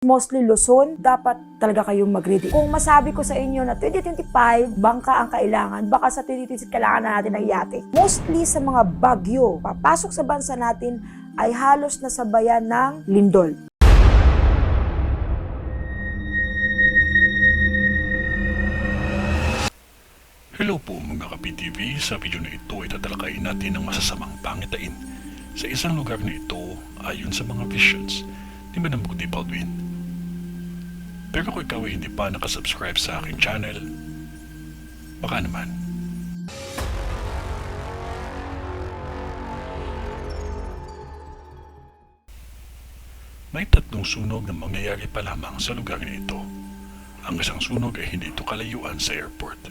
mostly Luzon, dapat talaga kayong mag-ready. Kung masabi ko sa inyo na 2025, bangka ang kailangan, baka sa 2026 kailangan na natin ng yate. Mostly sa mga bagyo, papasok sa bansa natin ay halos nasabayan ng lindol. Hello po mga ka-PTV, sa video na ito ay tatalakayin natin ang masasamang pangitain sa isang lugar na ito ayon sa mga visions ni Madam Kuti Baldwin. Pero kung ikaw ay hindi pa nakasubscribe sa aking channel, baka naman. May tatlong sunog na mangyayari pa lamang sa lugar na ito. Ang isang sunog ay hindi ito kalayuan sa airport.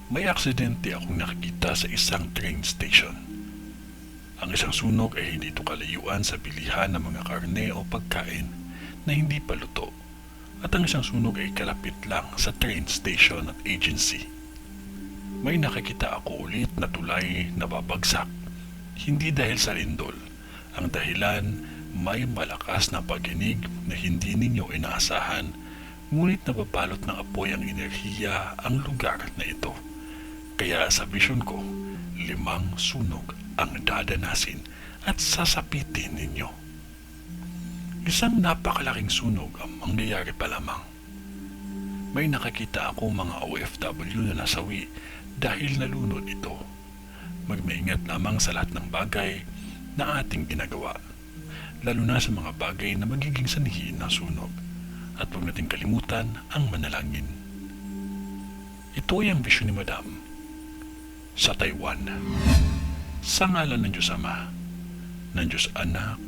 May aksidente akong nakikita sa isang train station. Ang isang sunog ay hindi ito kalayuan sa bilihan ng mga karne o pagkain na hindi pa luto. At ang isang sunog ay kalapit lang sa train station at agency. May nakikita ako ulit na tulay na babagsak. Hindi dahil sa lindol. Ang dahilan, may malakas na pag-inig na hindi ninyo inaasahan, ngunit nababalot ng apoy ang enerhiya ang lugar na ito. Kaya sa vision ko, 5 sunog ang dadanasin at sasapitin ninyo. Isang napakalaking sunog ang mangyayari pa lamang. May nakakita ako mga OFW na nasawi dahil nalunod ito. Magmaingat lamang sa lahat ng bagay na ating ginagawa, lalo na sa mga bagay na magiging sanhi ng sunog. At huwag nating kalimutan ang manalangin. Ito ay ang vision ni Madam sa Taiwan. Sa ngalan ng Diyos Ama, ng Diyos Anak,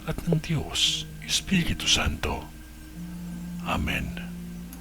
at ng Diyos Espiritu Santo. Amen.